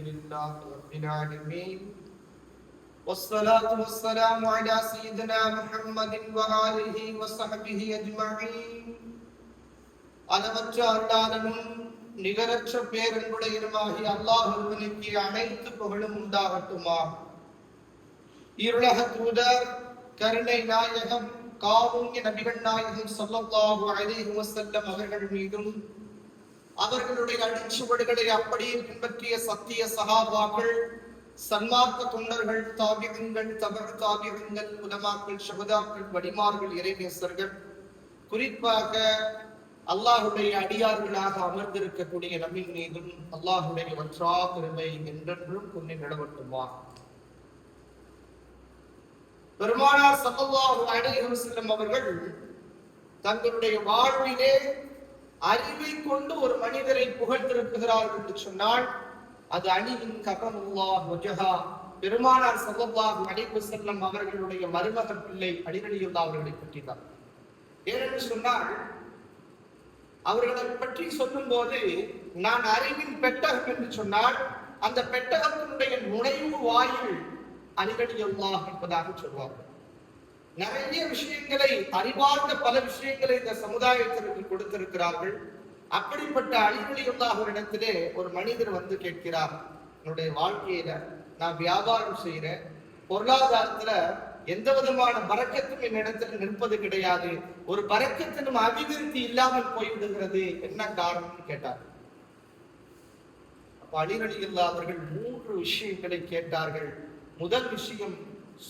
لله رب العالمين والصلاة والسلام على سيدنا محمد وآله وصحبه أجمعين. அளவற்ற அருளாளனும் நிகரற்ற பேரன்புடையனுமாகிய அல்லாஹ்விற்கு அனைத்து புகழும் உண்டாகட்டுமா. இருளக தூதர் கருணை நாயகம் காருண்ய நபிகள் நாயகம் ஸல்லல்லாஹு அலைஹி வஸல்லம் அவர்கள் மீதும் அவர்களுடைய அடிச்சுவடுகளை அப்படியே பின்பற்றிய சத்திய சஹாபாக்கள், சன்மார்க்க தொண்டர்கள், தாபிகள், தபர் தாபிகள், உலமாக்கள், ஷஹதாக்கள், வடிமார்கள், இறைநேசர்கள், குறிப்பாக அல்லாஹுடைய அடியார்களாக அமர்ந்திருக்கக்கூடிய நபியின் மீதும் அல்லாஹுடைய வற்றா பெருமை என்றென்றும் கொண்டு நிலவட்டுமா. பெருமானார் ஸல்லல்லாஹு அலைஹி வஸல்லம் அவர்கள் தங்களுடைய வாழ்விலே அறிவை கொண்டு ஒரு மனிதரை புகழ்ந்திருக்கிறார்கள் என்று சொன்னால் அது அலியின் கர்ரமுல்லாஹ் வஜஹா பெருமானார் ஸல்லல்லாஹு அலைஹி வஸல்லம் அவர்களுடைய மருமகன் பிள்ளை அலி ரலியல்லாஹு அவர்களை பற்றி தான். ஏனென்று சொன்னால் அவர்களை பற்றி சொல்லும் போது நான் அறிவின் பெட்டகம் என்று சொன்னால் அந்த பெட்டகத்தினுடைய நுழைவு வாயில் அலி ரலியல்லாஹு என்பதாக சொல்வார்கள். நிறைய விஷயங்களை, அறிவார்ந்த பல விஷயங்களை இந்த சமுதாயத்திற்கு கொடுத்திருக்கிறார்கள். அப்படிப்பட்ட அலி ரலியல்லாஹு அவரிடத்திலே ஒரு மனிதர் வந்து கேட்கிறார், என்னுடைய வாழ்க்கையில நான் வியாபாரம் செய்யறேன், பொருளாதாரத்துல எந்த விதமான பரக்கத்தும் என்னிடத்தில் நிற்பது கிடையாது, ஒரு பரக்கத்தினும் அபிவிருத்தி இல்லாமல் போய்விடுகிறது, என்ன காரணம்னு கேட்டார். அப்ப அலி ரலியல்லாஹு அவர்கள் 3 விஷயங்களை கேட்டார்கள். முதல் விஷயம்,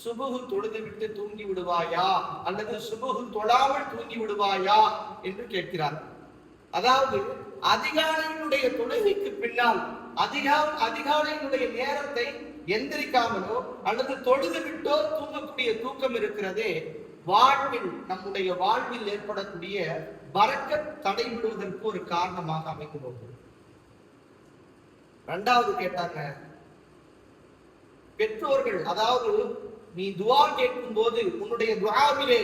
சுபுகு தொழுது விட்டு தூங்கி விடுவாயா அல்லது சுபுகு தொழாமல் தூங்கி விடுவாயா என்று கேட்கிறார். அதாவது அதிகாலையினுடைய தொழுகைக்கு பின்னால் அதிகாலையினுடைய நேரத்தை எந்திரிக்காமலோ அல்லது தொழுது விட்டோ தூங்கக்கூடிய தூக்கம் இருக்கிறதே, நம்முடைய வாழ்வில் ஏற்படக்கூடிய பரக்கத் தடைபடுவதற்கு ஒரு காரணமாக அமைந்து போகிறது. 2வது கேட்டாங்க, பெற்றோர்கள், அதாவது நீ துஆ கேட்கும் போது உன்னுடைய துஆவிலே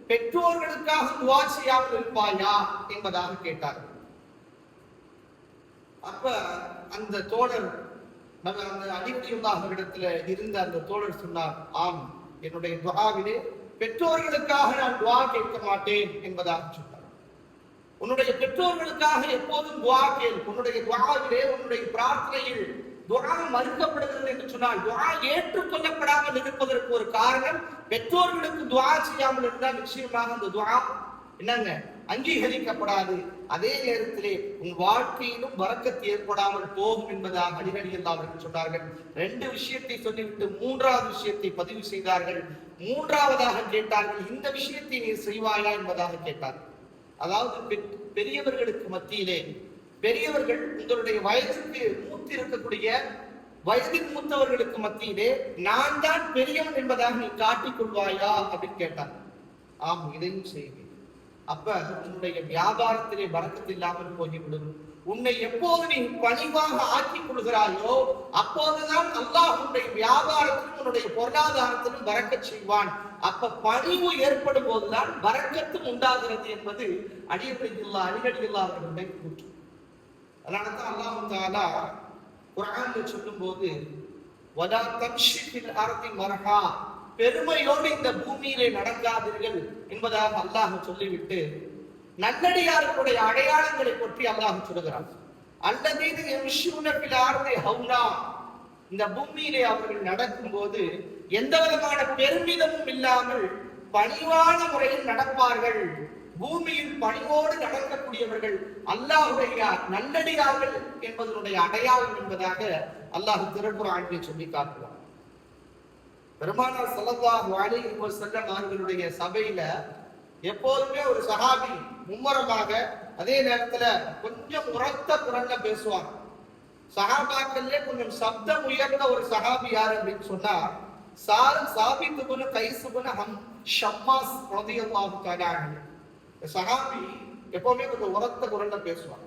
பெற்றோர்களுக்காக துஆ செய்யாமல் இருப்பாயா என்பதாக கேட்டார். அப்ப அந்த தோழர், அந்த அலி ரலியல்லாஹு அவரிடத்துல இருந்த அந்த தோழர் சொன்னார், ஆம், என்னுடைய துஆவிலே பெற்றோர்களுக்காக நான் துஆ கேட்க மாட்டேன் என்பதாக சொன்னார். உன்னுடைய பெற்றோர்களுக்காக எப்போதும் துஆ கேள். உன்னுடைய துஆவிலே, உன்னுடைய பிரார்த்தனையில் துஆ மறுக்கப்படுகிறது என்று சொன்னால், துஆ ஏற்றுக்கொள்ளப்படாமல் இருப்பதற்கு ஒரு காரணம், பெற்றோர்களுக்கு துஆ செய்யாமல் இருந்தால் நிச்சயமாக அந்த துஆ என்னங்க அங்கீகரிக்கப்படாது. அதே நேரத்திலே உன் வாழ்க்கையிலும் பரக்கத் ஏற்படாமல் போகும் என்பதாக அலி ரலியல்லாஹு அவர்கள் சொன்னார்கள். 2 விஷயத்தை சொல்லிவிட்டு 3வது விஷயத்தை பதிவு செய்தார்கள். 3வதாக கேட்டார்கள், இந்த விஷயத்தை நீ செய்வாயா என்பதாக கேட்டார்கள். அதாவது பெரியவர்களுக்கு மத்தியிலே, பெரியவர்கள் உங்களுடைய வயதுக்கு மூத்து இருக்கக்கூடிய வயதில் மூத்தவர்களுக்கு மத்தியிலே நான் தான் பெரியவன் என்பதாக நீ காட்டிக் கொள்வாயா அப்படின்னு கேட்டார். ஆம், இதையும் செய்வேன். அப்ப உன்னுடைய வியாபாரத்திலே பரக்கத் இல்லாமல் போய்விடும். உன்னை எப்போது நீ பணிவாக ஆக்கிக் கொள்கிறாயோ அப்போதுதான் அல்லாஹ் உன்னுடைய வியாபாரத்திலும் உன்னுடைய பொருளாதாரத்திலும் பரக்கத் செய்வான். அப்ப பணிவு ஏற்படும் போதுதான் பரக்கத்தும் உண்டாகிறது என்பது அலி ரலியல்லாஹு அவர்களுடைய கூற்று. அதனாலதான் அல்லாஹ் தஆலா குர்ஆன்ல சொல்லும்போது வலா தம்ஷி ஃபில் அர்தி மர்ஹா, பெருமையோடு இந்த பூமியிலே நடக்காதீர்கள் என்பதாக அல்லாஹ் சொல்லிவிட்டு நல்லடியார்களுடைய அடையாளங்களை பற்றி அல்லாஹ் சொல்கிறான். அல்லதீன யம்ஷூன ஃபில் அர்தி ஹௌனா, இந்த பூமியிலே அவர்கள் நடக்கும் போது எந்த விதமான பெருமிதமும் இல்லாமல் பணிவான முறையில் நடப்பார்கள். பூமியில் பணிவோடு நடக்கக்கூடியவர்கள் அல்லாஹ்வுடைய நல்லடியார்கள் என்பதனுடைய அடையாளம் என்பதாக அல்லாஹ் திருக்குர்ஆனிலே சொல்லி காட்டுவார். பெருமானார் ஸல்லல்லாஹு அலைஹி வஸல்லம் அவர்களுடைய சபையில எப்போதுமே ஒரு சஹாபி மும்மரமாக, அதே நேரத்துல கொஞ்சம் உரத்த குரல்ல பேசுவாங்க. சஹாபாக்களே கொஞ்சம் சப்தம் உயர்ந்த ஒரு சஹாபி யார் அப்படின்னு சொன்னா சாபித் இப்னு கைஸ் இப்னு ஷம்மாஸ் ரலியல்லாஹு தஆலா அன்ஹு. சஹாபி எப்பவுமே கொஞ்சம் உரத்த குரல்ல பேசுவாங்க.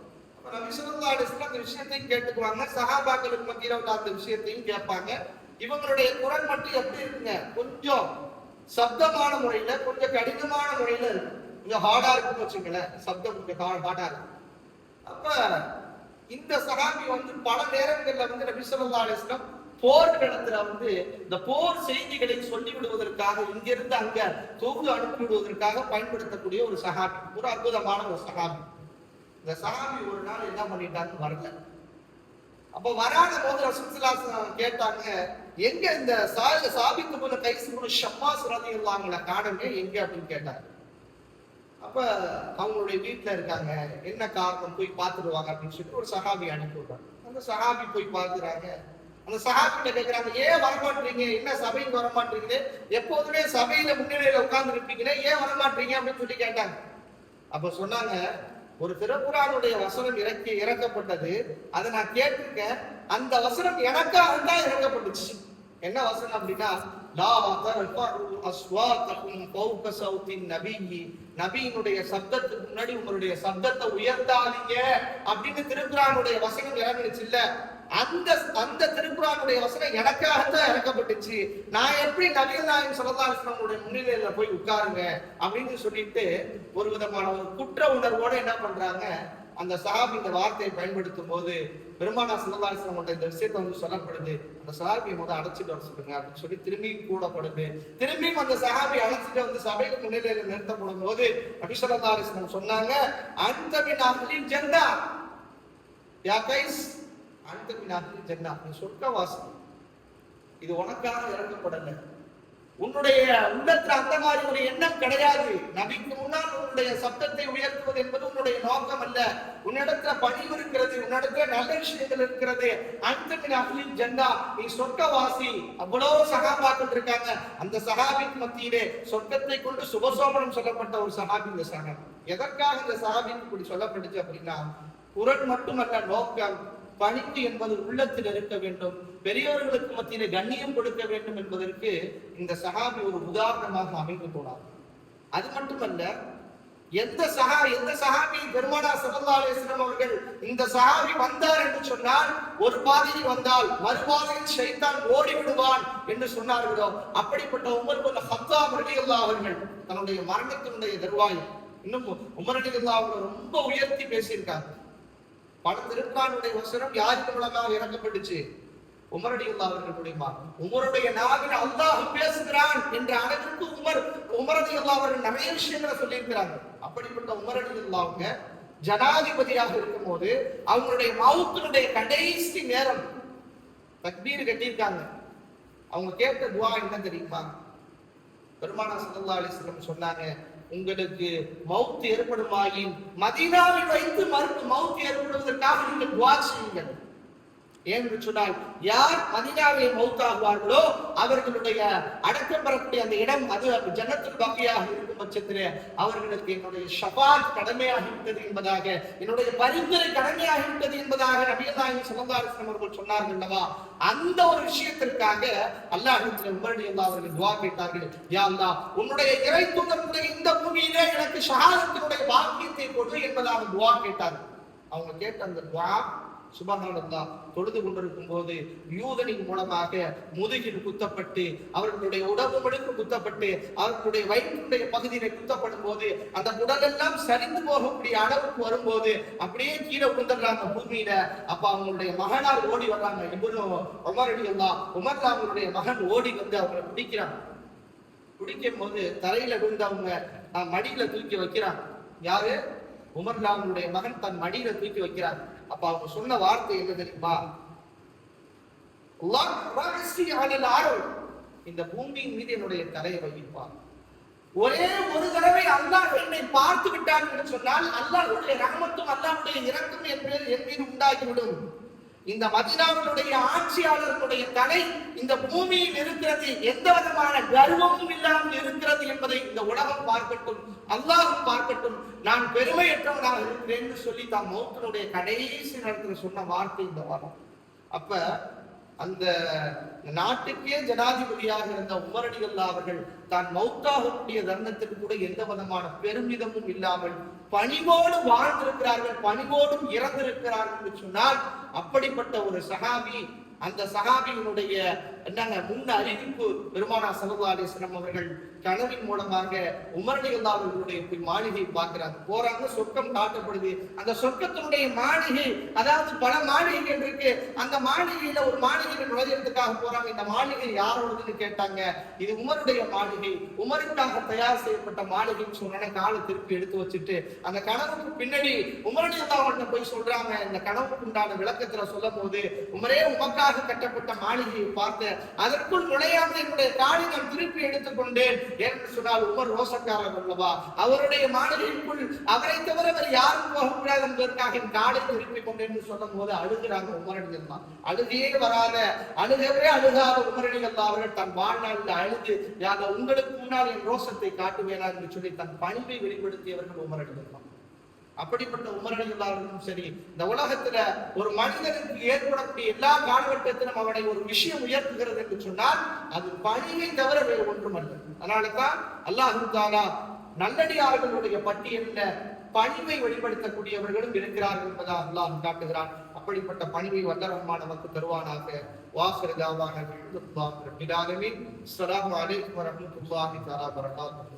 நபி ஸல்லல்லாஹு அலைஹி வஸல்லம் அந்த விஷயத்தையும் கேட்டுக்குவாங்க, சஹாபாக்களுக்கு மத்தியில அந்த விஷயத்தையும் கேட்பாங்க. இவங்களுடைய குரல் மட்டும் எப்படி இருக்குங்க, கொஞ்சம் சப்தமான முறையில, கொஞ்சம் கடினமான முறையில இருக்கு, கொஞ்சம் ஹார்டா இருக்குன்னு வச்சுங்களேன், சப்தம் கொஞ்சம் ஹார்டா இருக்கு. அப்ப இந்த சஹாபி பல நேரங்கள்ல நபி ஸல்லல்லாஹு அலைஹி வஸல்லம் போர்க்களத்துல இந்த போர் செய்திகளை சொல்லி விடுவதற்காக இங்கிருந்து அங்க தூது அனுப்பி விடுவதற்காக பயன்படுத்தக்கூடிய ஒரு சஹாபி, ஒரு அற்புதமான ஒரு சஹாபி. இந்த சஹாபி ஒரு நாள் என்ன பண்ணிட்டாங்க, வரல. அப்ப வராத போது ரசூலுல்லாஹி ஸல்லல்லாஹு அலைஹி வஸல்லம் கேட்டாங்க, எங்க இந்த சாபித் இப்னு கைஸ் இப்னு ஷம்மாஸ் ரலியல்லாஹு அன்ஹு காணுமே, எங்க அப்படின்னு கேட்டாங்க. அப்ப அவங்களுடைய வீட்டுல இருக்காங்க, என்ன காரணம் போய் பார்த்துடுவாங்க அப்படின்னு சொல்லி ஒரு சஹாபி அனுப்பி விடுறாங்க. அந்த சஹாபி போய் பார்க்குறாங்க. அந்த சஹாபிட்ட கேட்கிறாங்க, ஏன் வரமாட்டீங்க, என்ன சபைக்கு வரமாட்டீங்களே, எப்போதுமே சபையில முன்னிலையில உட்கார்ந்து இருப்பீங்களே, ஏன் வரமாட்டீங்க அப்படின்னு சொல்லி கேட்டாங்க. அப்ப சொன்னாங்க, ஒரு திருக்குர்ஆனுடைய வசனம் இறக்கப்பட்டது, அதை நான் கேட்டிருக்கேன். அந்த வசனம் எனக்காக தான் இறக்கப்பட்டுச்சு. என்ன வசனம் அப்படின்னா, லா தர்ஃபஉ அஸ்வாத்தகும் ஃபௌக ஸௌத்தின் நபியி, நபியினுடைய சப்தத்துக்கு முன்னாடி உங்களுடைய சப்தத்தை உயர்த்தாதீங்க அப்படின்னு திருக்குர்ஆனுடைய வசனம் இறங்குச்சு இல்ல. அந்த திருக்குர்ஆனுடைய வசனம் எனக்காகத்தான் இறக்கப்பட்டுச்சு. நான் எப்படி நபிகள் நாயகம் ஸல்லல்லாஹு அலைஹி வஸல்லம் முன்னிலையில போய் உட்காருங்க அப்படின்னு சொல்லிட்டு ஒரு விதமான ஒரு குற்ற உணர்வோட என்ன பண்றாங்க, அந்த சஹாபி இந்த வார்த்தையை பயன்படுத்தும் போது பெருமானார் ஸல்லல்லாஹு அலைஹி வஸல்லம் இந்த விஷயத்தை சொல்லப்படுது, அந்த சஹாபியை அழைச்சிட்டு வர சொல்லுங்க அப்படின்னு சொல்லி திரும்பியும் கூடப்படுது. திரும்பியும் அந்த சஹாபி அழைச்சிட்டு சபைக்கு முன்னிலையில நிறுத்தப்படும் போது நபி ஸல்லல்லாஹு அலைஹி வஸல்லம் சொன்னாங்க, அன்த மின் அஹ்லில் ஜன்னah யா கைஸ், அன்த மின் அஹ்லில் ஜன்னah, நீ சொர்க்கவாசி, இது உனக்காக இறக்கப்படல. உன்னுடைய உள்ளத்துல அந்த மாதிரி ஒரு எண்ணம் கிடையாது. நபிக்கு முன்னால் உன்னுடைய சப்தத்தை உயர்த்துவது என்பது உன்னுடைய நோக்கம் அல்ல. உன்னிடத்துல பணிவு இருக்கிறது, உன்னிடத்துல நல்ல விஷயங்கள் இருக்கிறது. அன்த மின் அஹ்லில் ஜன்னah, நீ சொர்க்கவாசி. அவ்வளவு சஹாபாக்கள் இருக்காங்க. அந்த சஹாபிக்கு மத்தியிலே சொர்க்கத்தை கொண்டு சுபசோபனம் சொல்லப்பட்ட ஒரு சஹாபி இந்த சஹாபி. எதற்காக இந்த சஹாபிக்கு இப்படி சொல்லப்பட்டுச்சு அப்படின்னா, குரல் மட்டுமல்ல நோக்கம், பணிவு என்பது உள்ளத்தில் இருக்க வேண்டும், பெரியவர்களுக்கு மத்தியிலே கண்ணியம் கொடுக்க வேண்டும் என்பதற்கு இந்த சஹாபி ஒரு உதாரணமாக அமைந்து போனார். அது மட்டுமல்ல, எந்த சஹாபி பெருமானார் ஸல்லல்லாஹு அலைஹி வஸல்லம் அவர்கள் இந்த சஹாபி வந்தார் என்று சொன்னால், ஒரு பாதையில் வந்தால் மறுபாதையில் ஷைத்தான் ஓடி விடுவான் என்று சொன்னார்களோ, அப்படிப்பட்ட உமர் இப்னு கத்தாப் ரலியல்லாஹு அவர்கள் தன்னுடைய மரணத்தினுடைய தருவாயில் இன்னும் உமர் ரலியல்லாஹு அவர்கள் ரொம்ப உயர்த்தி பேசியிருக்காங்க. பல திருக்குர்ஆனுடைய வசனம் யாருக்கு மூலமாக இறக்கப்பட்டுச்சு, உமர் ரலியல்லாஹு அவர்கள் மூலமா. உமருடைய நாவில் அல்லாஹ் பேசுகிறான் என்ற அளவிற்கு உமர் ரலியல்லாஹு அவர்கள் நிறைய விஷயங்களை சொல்லி இருக்கிறாங்க. அப்படிப்பட்ட உமர் ரலியல்லாஹு அவங்க ஜனாதிபதியாக இருக்கும் போது அவங்களுடைய மவுத்தினுடைய கடைசி நேரம் தக்பீர் கட்டியிருக்காங்க. அவங்க கேட்ட துஆ என்ன தெரியுமா, பெருமானார் ஸல்லல்லாஹு அலைஹி வஸல்லம் சொன்னாங்க, உங்களுக்கு மவுத் ஏற்படுமாயின் மதீனாவில் வைத்து மவுத் ஏற்படுவதற்காக நீங்கள் துஆ செய்யுங்கள். ஏன்னு சொன்னால், யார் மதீனாவில் மௌத்தாகுவார்களோ அவர்களுடைய அடக்கம் பெறக்கூடிய அந்த இடம் அது ஜன்னத்துல் பக்கியாக இருக்கும் பட்சத்திலே அவர்களுக்கு என்னுடைய ஷஃபாத் கடமையாகிவிட்டது என்பதாக, என்னுடைய பரிந்துரை கடமையாகிவிட்டது என்பதாக நபிகள் நாயகம் ஸல்லல்லாஹு அலைஹி வஸல்லம் அவர்கள் சொன்னார்கள் அல்லவா. அந்த ஒரு விஷயத்திற்காக அல்லாஹ்விடத்தில் உமர் ரலியல்லாஹு அவர்கள் துஆ கேட்டார்கள், யா அல்லாஹ், உன்னுடைய இறை தூதருடைய இந்த பூமியிலே எனக்கு ஷஹாதத்தினுடைய பாக்கியத்தை கொடு என்பதாக துஆ கேட்டார்கள். அவங்க கேட்ட அந்த துஆ சுபஹானல்லாஹ், தொழுது கொண்டிருக்கும் போது யூதனின் மூலமாக முதுகில் குத்தப்பட்டு அவர்களுடைய உடம்பு முழுக்க குத்தப்பட்டு அவர்களுடைய வயிற்றுடைய பகுதியில குத்தப்படும் போது அந்த உடலெல்லாம் சரிந்து போகக்கூடிய அளவுக்கு வரும்போது அப்படியே கீழே விழுந்துடுறாங்க பூமியில. அப்ப அவங்களுடைய மகனார் ஓடி வர்றாங்க. இப்னு உமர் ரலியல்லாஹு உமர் அவங்களுடைய மகன் ஓடி வந்து அவங்களை பிடிக்கிறாங்க. பிடிக்கும் போது தரையில விழுந்து அவங்க மடியில தூக்கி வைக்கிறாங்க. யாரு? உமர் அவங்களுடைய மகன் தன் மடியில தூக்கி வைக்கிறாங்க. அப்ப அவங்க சொன்ன வார்த்தை என்ன தெரியுமா, இந்த பூமியின் மீது என்னுடைய தலையை வைப்பார். ஒரே ஒரு தடவை அல்லாஹ் என்னை பார்த்து விட்டான் என்று சொன்னால் அல்லாஹ்வுடைய ரஹ்மத்தும் அல்லாஹ்வுடைய இரக்கம் என் மீது உண்டாகிவிடும். இந்த மதீனாவுடைய ஆட்சியாளர்களுடைய தலை இந்த பூமியில் இருக்கிறது, எந்த விதமான கர்வமும் இல்லாமல் இருக்கிறது என்பதை இந்த உலகம் பார்க்கட்டும், அல்லாஹ்வும் பார்க்கட்டும், நான் பெருமையற்றவனாக இருக்கிறேன் என்று சொல்லி தான் மௌத்தினுடைய கடைசி நேரத்தில் சொன்ன வார்த்தை இந்த வாரம். அப்ப அந்த நாட்டுக்கே ஜனாதிபதியாக இருந்த உமர் ரலியல்லாஹு அவர்கள் தான் மௌத்தாகக்கூடிய தருணத்திற்கு கூட எந்த விதமான பெருமிதமும் இல்லாமல் பணிவோடு வாழ்ந்திருக்கிறார்கள், பணிவோடும் இறந்திருக்கிறார்கள் என்று சொன்னால் அப்படிப்பட்ட ஒரு சஹாபி அந்த சஹாபியினுடைய என்னங்க முன் அறிவிப்பு பெருமானார் ஸல்லல்லாஹு அலைஹி வஸல்லம் அவர்கள் கனவின் மூலமாக உமர் ரலியல்லாஹு அவர்களுடைய மாளிகை பார்க்கிறாங்க. போறாங்க, சொர்க்கம் காட்டப்படுது. அந்த சொர்க்கத்தினுடைய மாளிகை, அதாவது பல மாளிகைகள் இருக்கு. அந்த மாளிகையில ஒரு மாளிகையில் நுழையறதுக்காக போறாங்க. இந்த மாளிகை யாரோடதுன்னு கேட்டாங்க. இது உமருடைய மாளிகை, உமருக்காக தயார் செய்யப்பட்ட மாளிகைன்னு சொன்ன காலை திருப்பி எடுத்து வச்சுட்டு அந்த கனவுக்கு பின்னாடி உமர் ரலியல்லாஹு அன்ஹு போய் சொல்றாங்க. இந்த கனவுக்கு உண்டான விளக்கத்துல சொல்லும் போது, உமரே, உமக்காக கட்டப்பட்ட மாளிகையை பார்த்து அதற்குள் நுழையாமல் என்னுடைய காலை நான் திருப்பி எடுத்துக்கொண்டேன் என்று சொன்னால் உமர் ரோசக்காரர் அல்லவா? அவருடைய மாளிகைக்குள் அவரை தவிர வேறு யாரும் போக முடியாது என்பதற்காக என் காலை திருப்பி கொண்டேன் சொல்லும் போது அழுகிறாங்க உமர் ரலியல்லாஹு. அழுகையே வராத, அழுகவே அழுகாத உமர் ரலியல்லாஹு அவர்கள் தன் வாழ்நாளில் அழுது, உங்களுக்கு முன்னால் என் ரோசத்தை காட்டுவேனா என்று சொல்லி தன் பணிவை வெளிப்படுத்தியவர்கள் உமர் ரலியல்லாஹு. அப்படிப்பட்ட உமர் ரலியல்லாஹு அவர்களும் சரி, இந்த உலகத்துல ஒரு மனிதனுக்கு ஏற்படக்கூடிய எல்லா காலகட்டத்திலும் அவனை ஒரு விஷயம் உயர்த்துகிறது என்று சொன்னால் அது பணியை தவிர வேறு ஒன்றுமல்ல. அதனாலதான் அல்லாஹ் தஆலா நல்லடியார்களுடைய பட்டியலில் பணிவை வெளிப்படுத்தக்கூடியவர்களும் இருக்கிறார்கள் என்பதாக அல்லாஹ் காட்டுகிறான். அப்படிப்பட்ட பணிவை வல்ல ரஹ்மான் நமக்கு தருவானாக. வாஹிரு தஅவானா அல்ஹம்துலில்லாஹி ரப்பில் ஆலமீன். அஸ்ஸலாமு அலைக்கும் வரஹ்மத்துல்லாஹி தஆலா வபரகாத்துஹு.